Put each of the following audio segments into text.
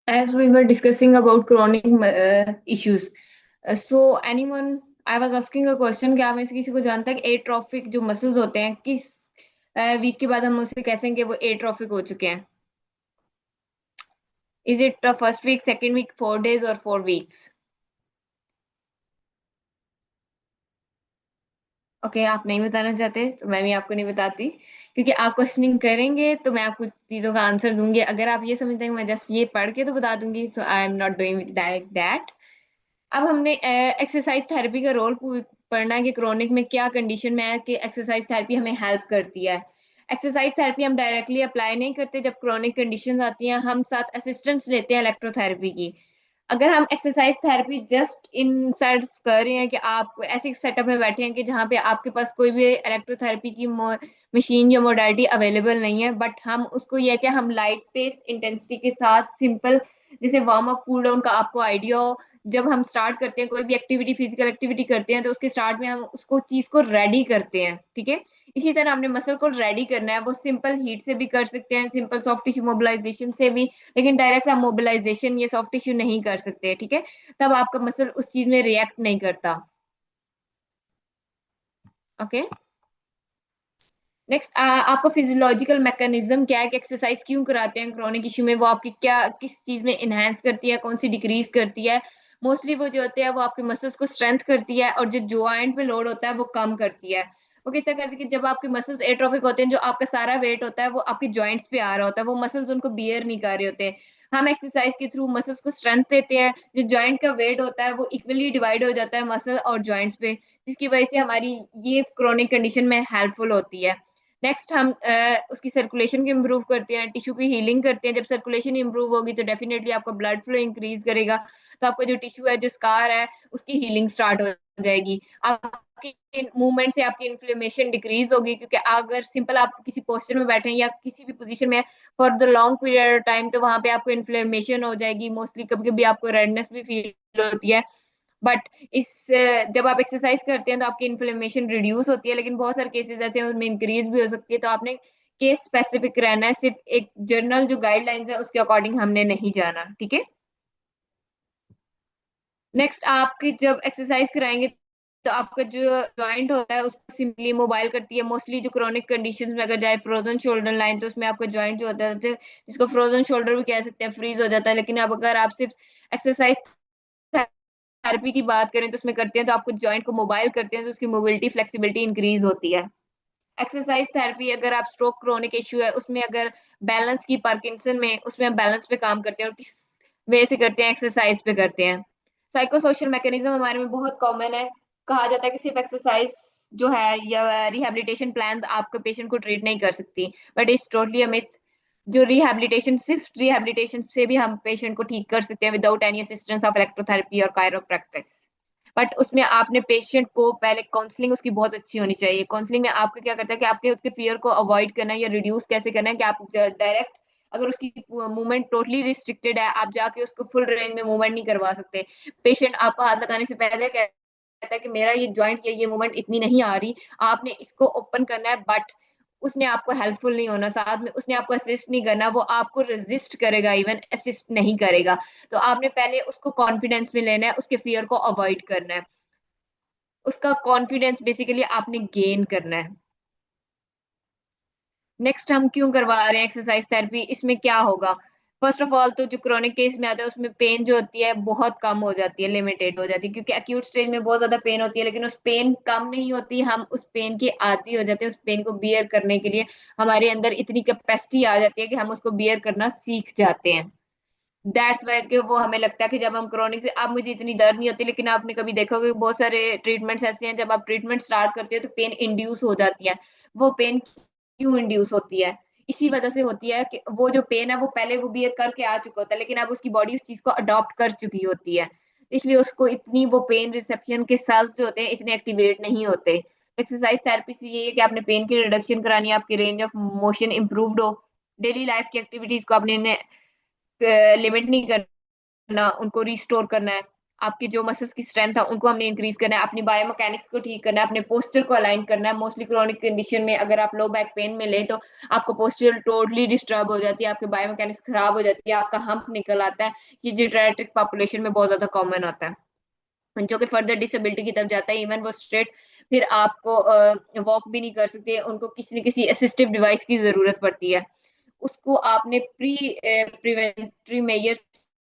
As we were discussing about chronic issues, so anyone, I was asking a question कि आप में से किसी को जानता है कि एट्रोफिक जो मसल्स होते हैं किस वीक के बाद हम उसे कहेंगे वो एट्रोफिक हो चुके हैं? Is it first week, second week, 4 days और 4 weeks? ओके, आप नहीं बताना चाहते तो मैं भी आपको नहीं बताती, क्योंकि आप क्वेश्चनिंग करेंगे तो मैं आपको चीजों का आंसर दूंगी। अगर आप ये समझते हैं कि मैं जस्ट ये पढ़ के तो बता दूंगी, so I am not doing like that. अब हमने एक्सरसाइज थेरेपी का रोल पढ़ना है कि क्रोनिक में क्या कंडीशन में है कि एक्सरसाइज थेरेपी हमें हेल्प करती है। एक्सरसाइज थेरेपी हम डायरेक्टली अप्लाई नहीं करते। जब क्रोनिक कंडीशंस आती हैं हम साथ असिस्टेंस लेते हैं इलेक्ट्रोथेरेपी की। अगर हम exercise therapy just in side कर रहे हैं कि आप ऐसे सेटअप में बैठे हैं कि जहाँ पे आपके पास कोई भी इलेक्ट्रोथेरेपी की मशीन या मोडालिटी अवेलेबल नहीं है, बट हम उसको ये है कि हम लाइट पेस इंटेंसिटी के साथ सिंपल, जैसे वार्म अप कूल डाउन का आपको आइडिया हो। जब हम स्टार्ट करते हैं कोई भी एक्टिविटी, फिजिकल एक्टिविटी करते हैं, तो उसके स्टार्ट में हम उसको चीज को रेडी करते हैं, ठीक है। इसी तरह हमने मसल को रेडी करना है। वो सिंपल हीट से भी कर सकते हैं, सिंपल सॉफ्ट टिश्यू मोबिलाइजेशन से भी, लेकिन डायरेक्ट हम मोबिलाइजेशन ये सॉफ्ट टिश्यू नहीं कर सकते, ठीक है। तब आपका मसल उस चीज में रिएक्ट नहीं करता। ओके। नेक्स्ट, आपका फिजियोलॉजिकल मैकेनिज्म क्या है कि एक्सरसाइज क्यों कराते हैं क्रोनिक इश्यू में, वो आपकी क्या किस चीज में इनहेंस करती है, कौन सी डिक्रीज करती है? मोस्टली वो जो होते हैं वो आपके मसल्स को स्ट्रेंथ करती है, और जो जॉइंट पे लोड होता है वो कम करती है। वो कैसा करती है कि जब आपके मसल्स एट्रोफिक होते हैं, जो आपका सारा वेट होता है वो आपके जॉइंट्स पे आ रहा होता है, वो मसल्स उनको बियर नहीं कर रहे होते। हम एक्सरसाइज के थ्रू मसल्स को स्ट्रेंथ देते हैं, जो जॉइंट का वेट होता है वो इक्वली डिवाइड हो जाता है मसल और जॉइंट्स पे, जिसकी वजह से हमारी ये क्रोनिक कंडीशन में हेल्पफुल होती है। नेक्स्ट, हम उसकी सर्कुलेशन को इम्प्रूव करते हैं, टिश्यू की हीलिंग करते हैं। जब सर्कुलेशन इम्प्रूव होगी तो डेफिनेटली आपका ब्लड फ्लो इंक्रीज करेगा, तो आपका जो टिश्यू है, जो स्कार है, उसकी हीलिंग स्टार्ट हो जाएगी। आपकी मूवमेंट से आपकी इन्फ्लेमेशन डिक्रीज होगी, क्योंकि अगर सिंपल आप किसी पोस्चर में बैठे हैं या किसी भी पोजीशन में for the long period of time, तो वहां पे आपको इन्फ्लेमेशन हो जाएगी। मोस्टली कभी कभी आपको रेडनेस भी फील होती है। बट इस जब आप एक्सरसाइज करते हैं तो आपकी इन्फ्लेमेशन रिड्यूस होती है, लेकिन बहुत सारे केसेस ऐसे हैं उनमें इंक्रीज भी हो सकती है। तो आपने केस स्पेसिफिक रहना है, सिर्फ एक जनरल जो गाइडलाइंस है उसके अकॉर्डिंग हमने नहीं जाना, ठीक है। नेक्स्ट, आपकी जब एक्सरसाइज कराएंगे तो आपका जो जॉइंट होता है उसको सिंपली मोबाइल करती है। मोस्टली जो क्रोनिक कंडीशंस में अगर जाए फ्रोजन शोल्डर लाइन, तो उसमें आपका जॉइंट जो होता है जिसको फ्रोजन शोल्डर भी कह सकते हैं, फ्रीज हो जाता है। लेकिन अब अगर आप सिर्फ एक्सरसाइज थेरेपी की बात करें तो उसमें करते हैं तो आपको जॉइंट को मोबाइल करते हैं, तो उसकी मोबिलिटी फ्लेक्सिबिलिटी इंक्रीज होती है। एक्सरसाइज थेरेपी, अगर आप स्ट्रोक क्रोनिक इश्यू है उसमें, अगर बैलेंस की पार्किंसन में, उसमें हम बैलेंस पे काम करते हैं, और किस वे से करते हैं, एक्सरसाइज पे करते हैं। साइको सोशल मैकेनिज्म हमारे में बहुत कॉमन है। कहा जाता है कि सिर्फ एक्सरसाइज जो है या रिहैबिलिटेशन प्लान्स आपके पेशेंट को ट्रीट नहीं कर सकती, but it's totally a myth. जो रिहैबिलिटेशन, सिर्फ रिहैबिलिटेशन से भी हम पेशेंट को ठीक कर सकते हैं without any assistance of electrotherapy और कायरोप्रैक्टिस। बट उसमें आपने पेशेंट को पहले काउंसलिंग उसकी बहुत अच्छी होनी चाहिए। काउंसलिंग में आपको क्या करता है कि आपके उसके फियर को अवॉइड करना है या रिड्यूस कैसे करना है, कि आप डायरेक्ट, अगर उसकी मूवमेंट टोटली रिस्ट्रिक्टेड है, आप जाके उसको फुल रेंज में मूवमेंट नहीं करवा सकते। पेशेंट आपको हाथ लगाने से पहले कहता है कि मेरा ये जॉइंट या ये मूवमेंट इतनी नहीं आ रही, आपने इसको ओपन करना है। बट उसने आपको हेल्पफुल नहीं होना, साथ में उसने आपको असिस्ट नहीं करना, वो आपको रेजिस्ट करेगा, इवन असिस्ट नहीं करेगा। तो आपने पहले उसको कॉन्फिडेंस में लेना है, उसके फियर को अवॉइड करना है, उसका कॉन्फिडेंस बेसिकली आपने गेन करना है। नेक्स्ट, हम क्यों करवा रहे हैं एक्सरसाइज थेरेपी, इसमें क्या होगा? फर्स्ट ऑफ ऑल तो जो क्रोनिक केस में आता है उसमें पेन जो होती है बहुत कम हो जाती है, लिमिटेड हो जाती है, क्योंकि एक्यूट स्टेज में बहुत ज्यादा पेन होती है, लेकिन उस पेन कम नहीं होती, हम उस पेन के आदी हो जाते हैं। उस पेन को बियर करने के लिए हमारे अंदर इतनी कैपेसिटी आ जाती है कि हम उसको बियर करना सीख जाते हैं। दैट्स वाई कि वो हमें लगता है कि जब हम क्रोनिक, अब मुझे इतनी दर्द नहीं होती, लेकिन आपने कभी देखा होगा कि बहुत सारे ट्रीटमेंट्स ऐसे हैं, जब आप ट्रीटमेंट स्टार्ट करते हो तो पेन इंड्यूस हो जाती है। वो पेन क्यों इंड्यूस होती है? इसी वजह से होती है कि वो जो पेन है वो पहले वो बियर करके आ चुका होता है, लेकिन अब उसकी बॉडी उस चीज को अडॉप्ट कर चुकी होती है, इसलिए उसको इतनी वो पेन रिसेप्शन के सेल्स जो होते हैं इतने एक्टिवेट नहीं होते। एक्सरसाइज थेरेपी से ये है कि आपने पेन की रिडक्शन करानी है, आपकी रेंज ऑफ मोशन इंप्रूव्ड हो, डेली लाइफ की एक्टिविटीज को आपने लिमिट नहीं करना, उनको रिस्टोर करना है। आपकी जो मसल्स की स्ट्रेंथ है उनको हमने इंक्रीज करना है, अपनी बायोमैकेनिक्स को ठीक करना है, अपने पोस्चर को अलाइन करना है। मोस्टली क्रोनिक कंडीशन में अगर आप लो बैक पेन में ले तो आपका पोस्चर टोटली डिस्टर्ब हो जाती है, आपकी बायोमैकेनिक्स खराब हो जाती है, आपका हम्प निकल आता है। ये जीरियाट्रिक पॉपुलेशन में बहुत ज्यादा कॉमन होता है, जो कि फर्दर डिसेबिलिटी की तरफ जाता है। इवन वो स्ट्रेट फिर आपको वॉक भी नहीं कर सकते, उनको किसी न किसी असिस्टिव डिवाइस की जरूरत पड़ती है। उसको आपने प्रिवेंटरी मेजर्स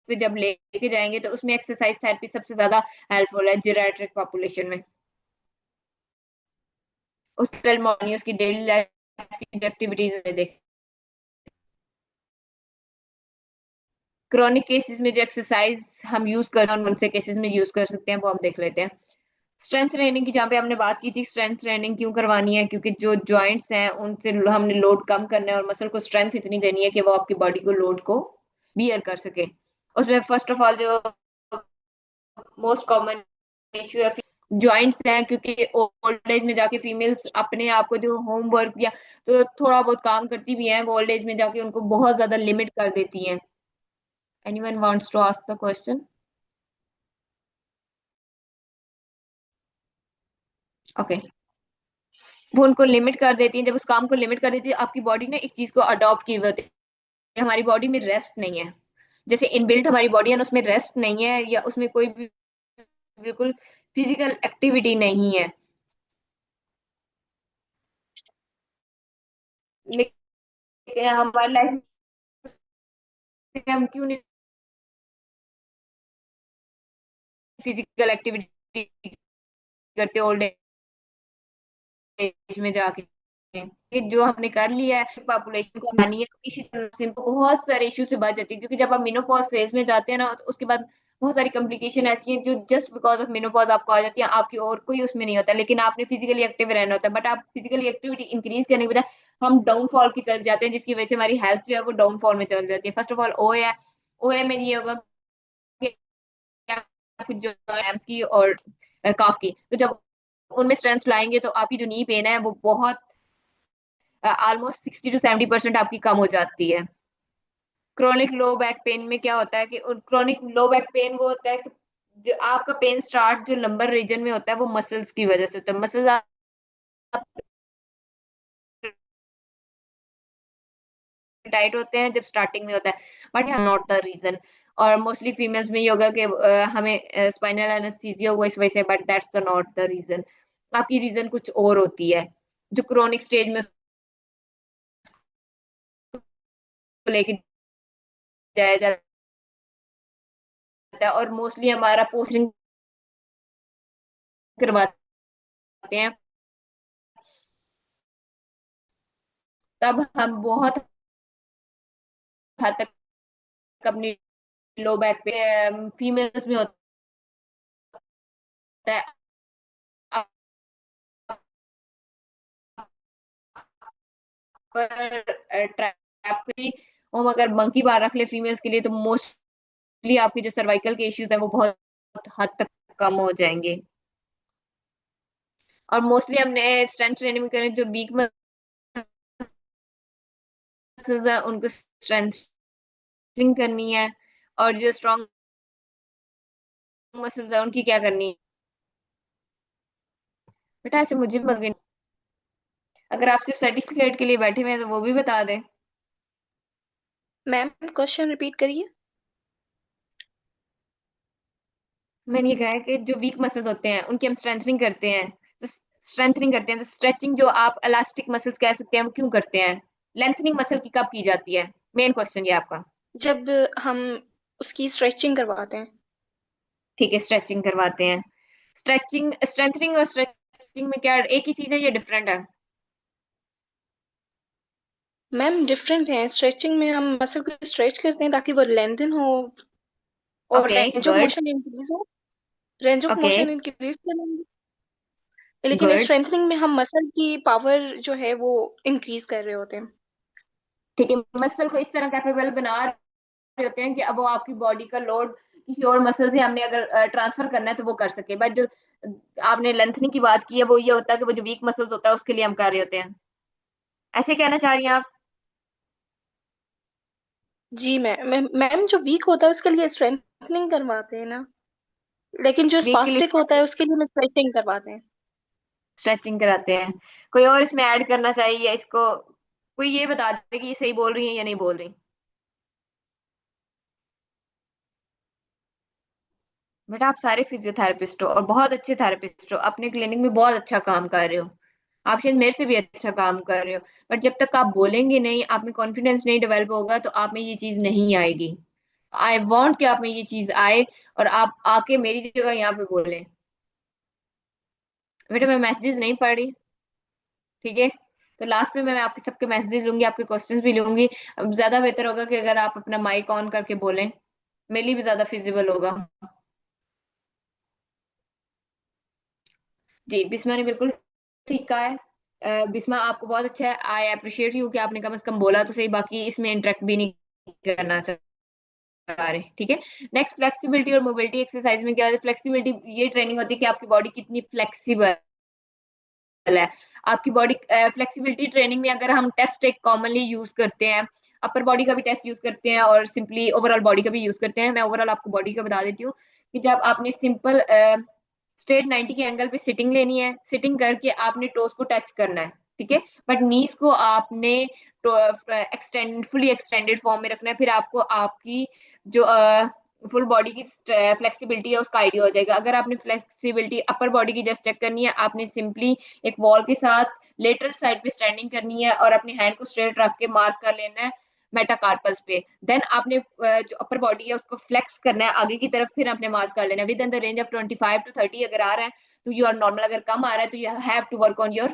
पे जब लेके जाएंगे तो उसमें एक्सरसाइज थेरेपी सबसे ज्यादा हेल्पफुल है जीरियाट्रिक पॉपुलेशन में। उसकी मॉर्निंग उसकी डेली लाइफ की एक्टिविटीज में देख। क्रॉनिक केसेस में जो एक्सरसाइज हम यूज कर रहे हैं, उन से केसेस में यूज कर सकते हैं, वो हम देख लेते हैं। स्ट्रेंथ ट्रेनिंग की जहाँ पे हमने बात की थी, स्ट्रेंथ ट्रेनिंग क्यों करवानी है, क्योंकि जो जॉइंट्स हैं उनसे हमने लोड कम करना है और मसल को स्ट्रेंथ इतनी देनी है कि वो आपकी बॉडी को लोड को बियर कर सके। उसमें फर्स्ट ऑफ ऑल जो मोस्ट कॉमन इश्यू है जॉइंट्स हैं, क्योंकि ओल्ड एज में जाके फीमेल्स अपने आप को जो होमवर्क या तो थोड़ा बहुत काम करती भी हैं, वो ओल्ड एज में जाके उनको बहुत ज्यादा लिमिट कर देती हैं। Anyone wants to ask the question? Okay. वो उनको लिमिट कर देती है, जब उस काम को लिमिट कर देती है आपकी बॉडी ने एक चीज को अडॉप्ट की हुई होती है, हमारी बॉडी में रेस्ट नहीं है। जैसे इनबिल्ट हमारी बॉडी है ना, उसमें रेस्ट नहीं है या उसमें कोई भी बिल्कुल फिजिकल एक्टिविटी नहीं है। लेकिन हमारी लाइफ में हम क्यों नहीं फिजिकल एक्टिविटी करते ओल्ड एज में जाके? कि जो हमने कर लिया है पॉपुलेशन को बढ़ानी है, तो इसी तरह से इनको बहुत सारे इश्यू से बच जाती है। क्योंकि जब आप मेनोपॉज फेज में जाते हैं ना, तो उसके बाद बहुत सारी कॉम्प्लिकेशन ऐसी हैं जो जस्ट बिकॉज ऑफ मेनोपॉज आपको आ जाती है, आपकी और कोई उसमें नहीं होता। लेकिन आपने फिजिकली एक्टिव रहना होता है, बट आप फिजिकली एक्टिविटी इंक्रीज करने के बजाय हम डाउनफॉल की तरफ जाते हैं, जिसकी वजह से हमारी हेल्थ जो है वो डाउनफॉल में चल जाती है। फर्स्ट ऑफ ऑल ओ है, ओ ए में ये होगा कि आपकी जो हैम्स की और काफ की, तो जब उनमें स्ट्रेंथ लाएंगे तो आपकी जो नी पेन है वो बहुत ऑलमोस्ट 60 to 70% आपकी कम हो जाती है। क्रोनिक लो बैक पेन में क्या होता है कि क्रोनिक लो बैक पेन वो होता है कि जो आपका पेन स्टार्ट जो लंबर रीजन में होता है वो मसल्स की वजह से होता है। मसल्स टाइट होते हैं जब स्टार्टिंग में होता है, बट नॉट द रीजन। और मोस्टली फीमेल्स में ये होगा कि हमें स्पाइनल एनेस्थीसिया हुआ इस वजह से, but that's the not the reason. आपकी रीजन कुछ और होती है जो क्रोनिक स्टेज में उसको लेके जाया जाता है। और मोस्टली हमारा पोस्टिंग करवाते हैं, तब हम बहुत हद तक अपनी लो बैक पे फीमेल्स में होता है। पर ट्रैप की हम अगर मंकी बार रख ले फीमेल्स के लिए, तो मोस्टली आपकी जो सर्वाइकल के इश्यूज है वो बहुत हद तक कम हो जाएंगे। और मोस्टली हमने स्ट्रेंथ ट्रेनिंग में करें जो वीक मसल्स है उनको स्ट्रेंथिंग करनी है, और जो स्ट्रॉन्ग मसल्स है उनकी क्या करनी है। बेटा ऐसे मुझे भी मगे, अगर आप सिर्फ सर्टिफिकेट के लिए बैठे हुए हैं तो वो भी बता दें। मैम क्वेश्चन रिपीट करिए। मैंने ये कहा है कि जो वीक मसल्स होते हैं उनकी हम स्ट्रेंथनिंग करते हैं। तो स्ट्रेंथनिंग करते हैं तो स्ट्रेचिंग जो आप इलास्टिक मसल्स कह सकते हैं वो क्यों करते हैं? लेंथनिंग मसल की कब की जाती है? मेन क्वेश्चन ये आपका। जब हम उसकी स्ट्रेचिंग करवाते हैं। ठीक है, स्ट्रेचिंग करवाते हैं। स्ट्रेचिंग स्ट्रेंथनिंग और स्ट्रेचिंग में क्या एक ही चीज है, ये डिफरेंट है? मैम डिफरेंट है, स्ट्रेचिंग में हम मसल को स्ट्रेच करते हैं ताकि वो लेंथन हो और okay, range of good. Motion increase हो। Range of okay, motion increase करेंगे, लेकिन गुड। स्ट्रेंथनिंग में हम मसल की पावर जो है वो इंक्रीज कर रहे होते हैं। ठीक है, मसल को इस तरह कैपेबल बना रहे होते हैं कि अब वो आपकी बॉडी का लोड किसी और मसल से हमने अगर ट्रांसफर करना है तो वो कर सके। बट जो आपने लेंथनिंग की बात की है वो ये होता है कि वो जो वीक मसल्स होता है उसके लिए हम कर रहे होते हैं। ऐसे कहना चाह रही हैं आप? जी मैम, मैम जो वीक होता है उसके लिए स्ट्रेंथनिंग करवाते हैं ना। लेकिन जो वीक के लिए स्पास्टिक होता है उसके लिए हम स्ट्रेचिंग करवाते हैं। स्ट्रेचिंग कराते हैं। कोई और इसमें ऐड करना चाहिए या इसको कोई ये बता दे कि ये सही बोल रही है या नहीं बोल रही। बेटा आप सारे फिजियोथेरेपिस्ट हो और बहुत अच्छे थेरेपिस्ट हो, अपने क्लिनिक में बहुत अच्छा काम कर रहे हो, आप शायद मेरे से भी अच्छा काम कर रहे हो। बट जब तक आप बोलेंगे नहीं, आप में कॉन्फिडेंस नहीं डेवलप होगा, तो आप में ये चीज नहीं आएगी। आई वॉन्ट कि आप में ये चीज आए और आप आके मेरी जगह यहाँ पे बोलें। बेटा मैं मैसेजेस नहीं पढ़ रही, ठीक है। तो लास्ट में मैं आपके सबके मैसेजेस लूंगी, आपके क्वेश्चंस भी लूंगी। अब ज्यादा बेहतर होगा कि अगर आप अपना माइक ऑन करके बोलें, मेरे लिए भी ज्यादा फिजिबल होगा। जी बिस्मा ने बिल्कुल ठीक कहा है। बिस्मा आपको बहुत अच्छा है, आई अप्रिशिएट यू कि आपने कम से कम बोला तो सही, बाकी इसमें इंटरेक्ट भी नहीं करना चाह रहे, ठीक है। नेक्स्ट फ्लेक्सिबिलिटी और मोबिलिटी एक्सरसाइज में क्या होता है, फ्लेक्सिबिलिटी ये ट्रेनिंग होती है कि आपकी बॉडी कितनी फ्लेक्सिबल है। आपकी बॉडी फ्लेक्सिबिलिटी ट्रेनिंग में अगर हम टेस्ट एक कॉमनली यूज करते हैं, अपर बॉडी का भी टेस्ट यूज करते हैं और सिंपली ओवरऑल बॉडी का भी यूज करते हैं। मैं ओवरऑल आपको बॉडी का बता देती हूँ कि जब आपने सिंपल स्ट्रेट 90 के एंगल पे सिटिंग लेनी है, सिटिंग करके आपने टोस को टच करना है, ठीक है। बट नीज को आपने फुली एक्सटेंडेड फॉर्म में रखना है, फिर आपको आपकी जो फुल बॉडी की फ्लेक्सिबिलिटी है उसका आइडिया हो जाएगा। अगर आपने फ्लेक्सिबिलिटी अपर बॉडी की जस्ट चेक करनी है, आपने सिंपली एक वॉल के साथ लेटरल साइड पे स्टैंडिंग करनी है और अपने हैंड को स्ट्रेट रख के मार्क कर लेना है मेटाकार्पल्स पे। देन आपने जो अपर बॉडी है उसको फ्लेक्स करना है आगे की तरफ, फिर आपने मार्क कर लेना है with in the range of 25 to 30। अगर आ रहा है तो यू आर नॉर्मल, अगर कम आ रहा है तो you have to work on your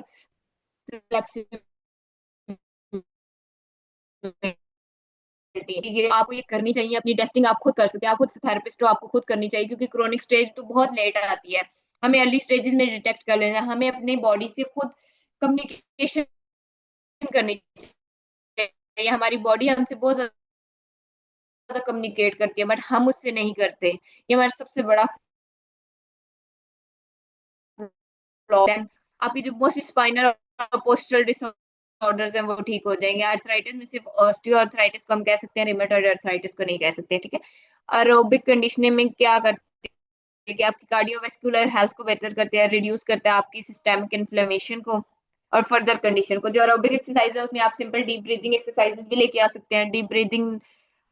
flexibility. आपको ये करनी चाहिए, अपनी टेस्टिंग आप खुद कर सकते हैं, आप खुद थेरेपिस्ट हो, आपको खुद करनी चाहिए, क्योंकि क्रोनिक स्टेज तो बहुत लेट आती है। हमें अर्ली स्टेजेस में डिटेक्ट कर लेना है, हमें अपनी बॉडी से खुद कम्युनिकेशन करनी चाहिए। हमारी बॉडी हमसे बहुत ज्यादा कम्युनिकेट करती है, बट हम उससे नहीं करते, ये हमारा सबसे बड़ा फ्लॉ है। आपकी जो मोस्ट स्पाइनल और पोस्टरल डिसऑर्डर्स हैं वो ठीक हो जाएंगे। आर्थराइटिस में सिर्फ ऑस्टियोआर्थराइटिस को हम कह सकते हैं, रिमेटॉइड आर्थराइटिस को नहीं कह सकते, ठीक है। एरोबिक कंडीशनिंग में क्या करते हैं कि आपकी कार्डियोवास्कुलर हेल्थ को बेहतर करते हैं, रिड्यूस करते हैं आपकी सिस्टेमिक इन्फ्लेमेशन को और फर्दर कंडीशन को। जो एरोबिक एक्सरसाइज है उसमें आप सिंपल डीप ब्रीदिंग एक्सरसाइजेस भी लेके आ सकते हैं, डीप ब्रीदिंग।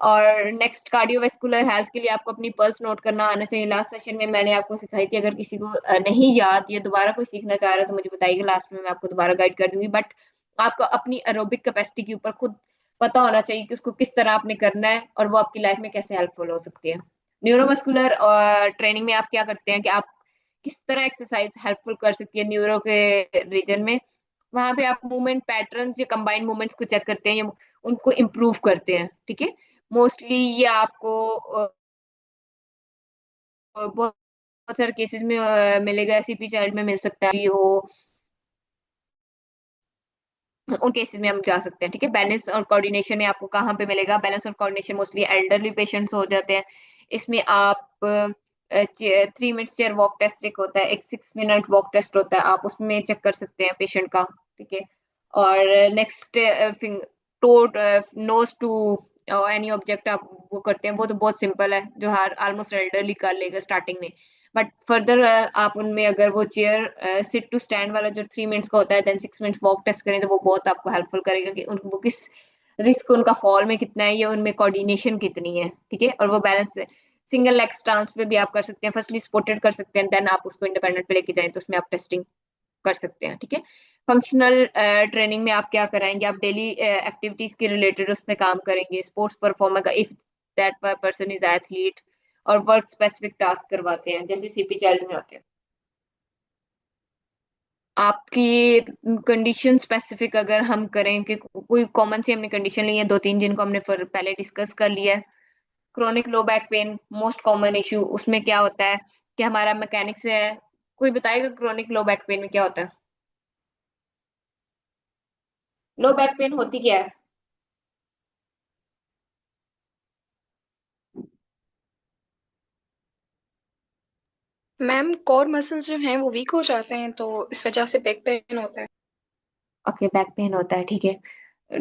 और नेक्स्ट कार्डियोवास्कुलर हेल्थ के लिए आपको अपनी पल्स नोट करना आना चाहिए। लास्ट सेशन में मैंने आपको सिखाई थी, अगर किसी को नहीं याद या दोबारा कोई सीखना चाह रहा है तो मुझे बताइएगा, लास्ट में मैं आपको दोबारा गाइड कर दूंगी। बट आपको अपनी एरोबिक कैपेसिटी के ऊपर खुद पता होना चाहिए कि उसको किस तरह आपने करना है और वो आपकी लाइफ में कैसे हेल्पफुल हो सकती है। न्यूरोमस्कुलर ट्रेनिंग में आप क्या करते हैं कि आप किस तरह एक्सरसाइज हेल्पफुल कर सकती है न्यूरो के रीजन में। वहां पे आप मूवमेंट पैटर्न्स या कंबाइंड मूवमेंट्स को चेक करते हैं या उनको इम्प्रूव करते हैं, ठीक है। मोस्टली ये आपको बहुत बहुत सारे केसेस में मिलेगा, सीपी चाइल्ड में मिल सकता है, ये हो उन केसेस में हम जा सकते हैं, ठीक है। बैलेंस और कोऑर्डिनेशन में आपको कहाँ पे मिलेगा, बैलेंस और कोऑर्डिनेशन मोस्टली एल्डरली पेशेंट्स हो जाते हैं। इसमें आप 3 मिनट चेयर वॉक टेस्ट एक होता है, एक 6 मिनट वॉक टेस्ट होता है, आप उसमें चेक कर सकते हैं पेशेंट का, ठीक है। और next tote nose to any object आप वो करते हैं, वो तो बहुत सिंपल है, जो हर ऑलमोस्ट एल्डरली कर लेगा स्टार्टिंग में। बट फर्दर आप उनमें अगर वो चेयर सिट टू स्टैंड वाला जो 3 मिनट्स का होता है, देन 6 मिनट्स वॉक टेस्ट करें, तो वो बहुत आपको हेल्पफुल करेगा कि वो किस रिस्क उनका फॉल में कितना है या उनमें कोऑर्डिनेशन कितनी है, ठीक है। और वो बैलेंस सिंगल लेग स्टांस पे भी आप कर सकते हैं, फर्स्टली सपोर्टेड कर सकते हैं, देन आप उसको इंडिपेंडेंट पे लेके जाएं तो उसमें आप टेस्टिंग कर सकते हैं, ठीक है। फंक्शनल ट्रेनिंग में आप क्या कराएंगे, आप डेली एक्टिविटीज के रिलेटेड उसमें काम करेंगे, स्पोर्ट्स परफॉर्मर का if that person is athlete, और वर्क स्पेसिफिक टास्क करवाते हैं जैसे सीपी चाइल्ड में होते हैं। आपकी कंडीशन स्पेसिफिक अगर हम करें कि कोई कॉमन सी हमने कंडीशन ली है, दो तीन जिनको हमने पहले डिस्कस कर लिया है। Chronic low back pain most common issue, उसमें क्या होता है कि हमारा मैकेनिक्स है। कोई बताएगा क्रोनिक लो बैक पेन में क्या होता है, लो बैक पेन होती क्या है। मैम कोर मसल्स जो हैं वो वीक हो जाते हैं तो इस वजह से बैक पेन होता है। ओके बैक पेन होता है, ठीक है,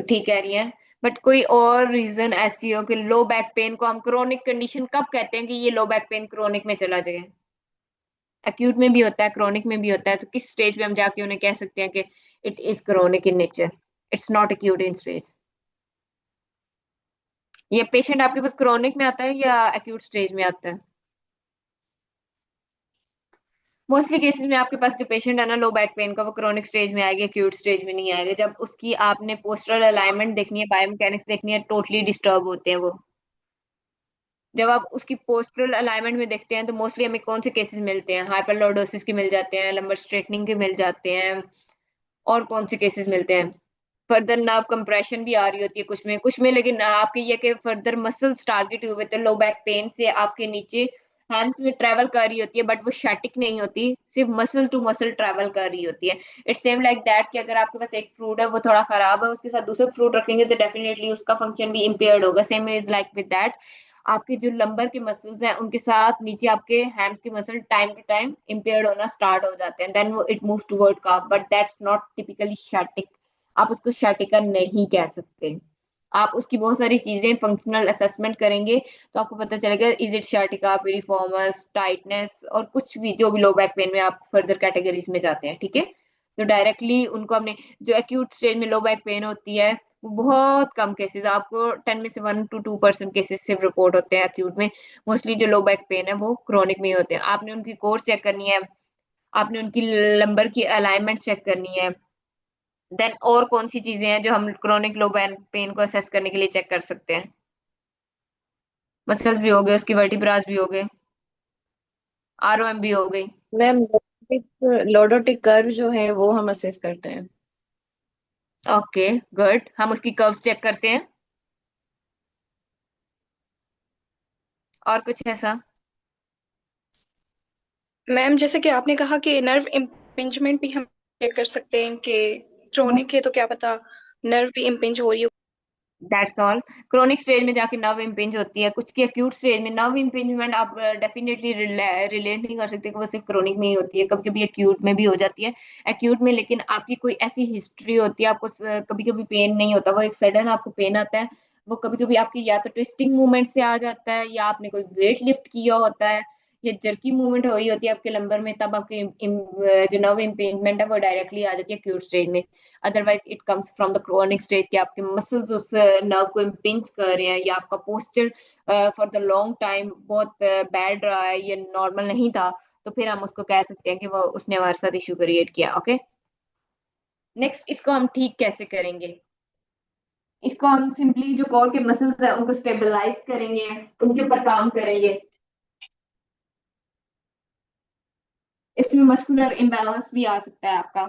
ठीक कह रही है। बट कोई और रीजन ऐसी हो कि लो बैक पेन को हम क्रोनिक कंडीशन कब कहते हैं कि ये लो बैक पेन क्रोनिक में चला जाए। एक्यूट में भी होता है, क्रोनिक में भी होता है, तो किस स्टेज पे हम जाके उन्हें कह सकते हैं कि it is chronic in nature, it's not acute in stage? ये पेशेंट आपके पास क्रोनिक में आता है या एक्यूट स्टेज में आता है? मोस्टली केसेस में आपके पास जो पेशेंट है ना लो बैक पेन का, वो क्रोनिक स्टेज में आएगा, एक्यूट स्टेज में नहीं आएगा। जब उसकी आपने पोस्टरल अलाइनमेंट देखनी है, बायोमैकेनिक्स देखनी है, टोटली डिस्टर्ब होते हैं वो। जब आप उसकी पोस्टरल अलाइनमेंट में देखते हैं तो मोस्टली हमें कौन से केसेस मिलते हैं? हाइपरलोडोसिस के मिल जाते हैं, लंबर स्ट्रेटनिंग के मिल जाते हैं, और कौन से केसेस मिलते हैं? फर्दर नर्व कंप्रेशन भी आ रही होती है कुछ में, लेकिन आपके ये कि फर्दर मसल्स टारगेट हुए थे लो बैक पेन से, आपके नीचे हैंड्स में ट्रेवल कर रही होती है, बट वो शैटिक नहीं होती, सिर्फ मसल टू मसल ट्रेवल कर रही होती है। इट्स सेम लाइक दैट कि अगर आपके पास एक फ्रूट है वो थोड़ा खराब है, उसके साथ दूसरा फ्रूट रखेंगे तो डेफिनेटली उसका फंक्शन भी इम्पेयर्ड होगा। Same is like with that, आपके जो लंबर के मसल्स हैं उनके साथ नीचे आपके हैम्स के muscle time to time impaired होना स्टार्ट हो जाते हैं, then it move toward calf, but that's not typically sciatic. आप उसको शैटिका नहीं कह सकते। आप उसकी बहुत सारी चीजें फंक्शनल असेसमेंट करेंगे तो आपको पता चलेगा इज इट शैटिका, पिरिफॉर्मस, टाइटनेस, और कुछ भी जो भी लो बैक पेन में आप फर्दर कैटेगरीज में जाते हैं, ठीक है। तो डायरेक्टली उनको हमने, जो एक्यूट स्टेज में लो बैक पेन होती है वो बहुत कम केसेस, आपको 10 में से 1 to 2% केसेस सिर्फ रिपोर्ट होते हैं एक्यूट में। मोस्टली जो लो बैक पेन है वो क्रोनिक में ही होते हैं। आपने उनकी कोर चेक करनी है, आपने उनकी लंबर की अलाइनमेंट चेक करनी है, देन और कौन सी चीजें हैं जो हम क्रोनिक लो बैक पेन को असेस करने के लिए चेक कर सकते हैं? मसल्स भी हो गए, उसकी वर्टिब्रास भी हो गए, आरओएम भी हो गई। मैम लॉर्डोटिक कर्व जो है वो हम असेस करते हैं। ओके, गुड, हम उसकी कर्व्स चेक करते हैं। और कुछ ऐसा? मैम जैसे कि आपने कहा कि नर्व इम्पिंजमेंट भी हम चेक कर सकते हैं कि क्रोनिक है तो क्या पता नर्व भी इम्पिंज हो रही हो। That's all. क्रोनिक स्टेज में जाके नर्व इम्पिंज होती है, कुछ की एक्यूट स्टेज में नर्व इम्पिंजमेंट आप डेफिनेटली रिलेट नहीं कर सकते कि वो सिर्फ क्रोनिक में ही होती है, कभी कभी एक्यूट में भी हो जाती है। एक्यूट में लेकिन आपकी कोई ऐसी हिस्ट्री होती है, आपको कभी कभी पेन नहीं होता, वो एक सडन आपको पेन आता है। वो कभी कभी आपकी या तो ट्विस्टिंग मूवमेंट से आ जाता है, या आपने कोई वेट लिफ्ट किया होता है, या जर्की मूवमेंट हुई होती है आपके लंबर में, तब आपके जो नर्व इम्पेंजमेंट है वो डायरेक्टली आ जाती है एक्यूट स्टेज में। Otherwise it comes from the chronic stage कि आपके मसल्स उस नर्व को इम्पिंज कर रहे हैं, या आपका posture for the long time बहुत बैड रहा है, ये नॉर्मल नहीं था, तो फिर हम उसको कह सकते हैं कि वो उसने हमारे साथ इशू क्रिएट किया। ओके, नेक्स्ट, इसको हम ठीक कैसे करेंगे? इसको हम सिंपली जो कोर के मसल्स है उनको स्टेबलाइज करेंगे, उनके ऊपर काम करेंगे। इसमें मस्कुलर इम्बैलेंस भी आ सकता है आपका,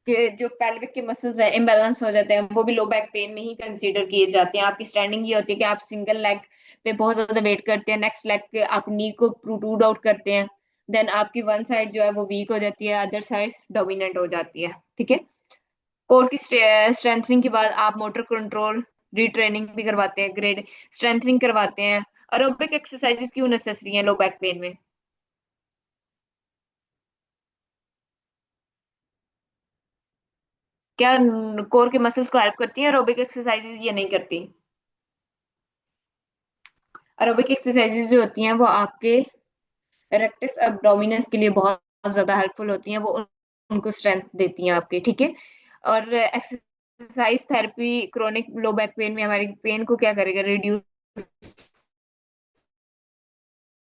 कि जो पेल्विक के मसल्स है इम्बैलेंस हो जाते हैं, वो भी लो बैक पेन में ही कंसीडर किए जाते हैं। आपकी स्टैंडिंग ये होती है कि आप सिंगल लेग पे बहुत ज्यादा वेट करते हैं, नेक्स्ट लेग पे आप नी को प्रोट्रूड आउट करते हैं, देन आपकी वन साइड जो है वो वीक हो जाती है, अदर साइड डोमिनेंट हो जाती है, ठीक है। कोर की स्ट्रेंथनिंग के बाद आप मोटर कंट्रोल रीट्रेनिंग भी करवाते हैं, ग्रेड स्ट्रेंथनिंग करवाते हैं। एरोबिक एक्सरसाइजेस क्यों नेसेसरी है लो बैक पेन में? क्या कोर के मसल्स को हेल्प करती है एरोबिक एक्सरसाइजेज या नहीं करती? एरोबिक एक्सरसाइजेज जो होती हैं वो आपके रेक्टस एब्डोमिनस के लिए बहुत ज्यादा हेल्पफुल होती हैं, वो उनको स्ट्रेंथ देती हैं आपके, ठीक है। और exercise therapy chronic low back pain में हमारी पेन को क्या करेगा? रिड्यूस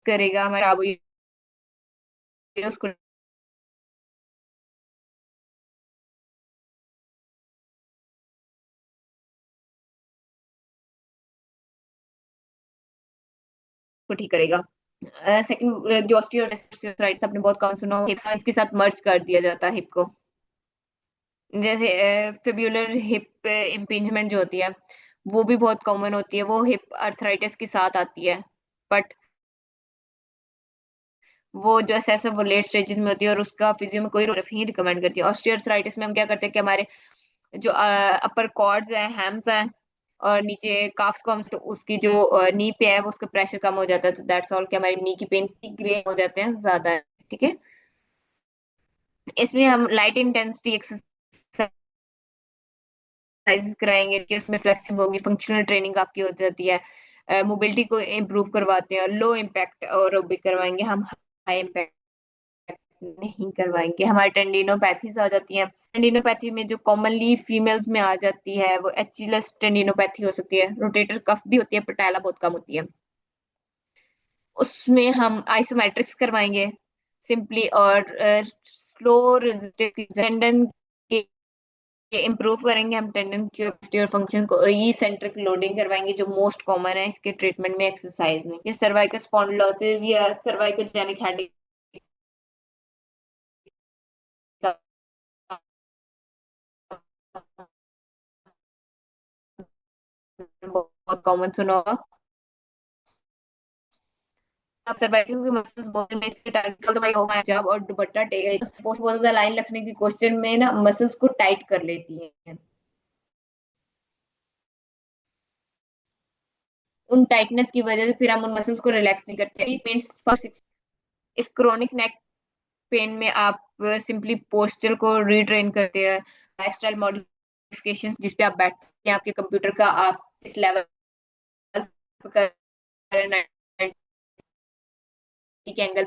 करेगा, हमारा उसको ठीक करेगा। सेकंड, जो ऑस्टियोआर्थराइटिस आपने बहुत कम सुना हो, हिप के साथ मर्ज कर दिया जाता है हिप को। जैसे फिब्युलर हिप इम्पिंजमेंट जो होती है वो भी बहुत कॉमन होती है, वो हिप अर्थराइटिस के साथ आती है, बट वो जो असेस है वो लेट स्टेजेस में होती है, और उसका फिजियो में कोई रोल नहीं रिकमेंड करती है। ऑस्टियोआर्थराइटिस में हम क्या करते हैं कि हमारे जो अपर कॉर्ड्स हैं, हैम्स हैं, और नीचे काफ्स को हम, तो उसकी जो नी पे है वो उसका प्रेशर कम हो जाता है, तो दैट्स ऑल कि हमारी नी की पेन ग्रेन हो जाते हैं ज्यादा, ठीक है। इसमें हम लाइट इंटेंसिटी एक्सरसाइज कराएंगे कि उसमें फ्लेक्सिबल होगी, फंक्शनल ट्रेनिंग आपकी हो जाती है, मोबिलिटी को इम्प्रूव करवाते हैं, लो इम्पैक्ट और भी करवाएंगे हम हाई इम्पैक्ट नहीं करवाएंगे। हमारी टेंडिनोपैथीज आ जाती हैं। टेंडिनोपैथी में जो कॉमनली फीमेल्स में आ जाती है वो एचिलस टेंडिनोपैथी हो सकती है। रोटेटर कफ भी होती है, पटेला बहुत कम होती है। उसमें हम आइसोमेट्रिक्स करवाएंगे सिंपली, और स्लो रेजिस्टिव टेंडन के इम्प्रूव करेंगे हम टेंडन की कैपेसिटी और फंक्शन को। ई सेंट्रिक लोडिंग करवाएंगे जो मोस्ट कॉमन है इसके ट्रीटमेंट में एक्सरसाइज में। ये सर्वाइकल स्पॉन्डिलोसिस या सर्वाइकोजेनिक हेडेक बहुत कॉमन सुना होगा। आप सर्वाइकल की मसल्स बोलने में इसके टारगेट तो भाई होगा जब और दुपट्टा बहुत ज्यादा लाइन रखने की क्वेश्चन में ना मसल्स को टाइट कर लेती है। उन टाइटनेस की वजह से फिर हम उन मसल्स को रिलैक्स नहीं करते। इस क्रोनिक नेक पेन में आप सिंपली पोस्चर को रिट्रेन करते हैं। लाइफस्टाइल मॉडिफिकेशन जिसपे आप बैठते हैं आपके कंप्यूटर का, आप इस लेवल पर एंगल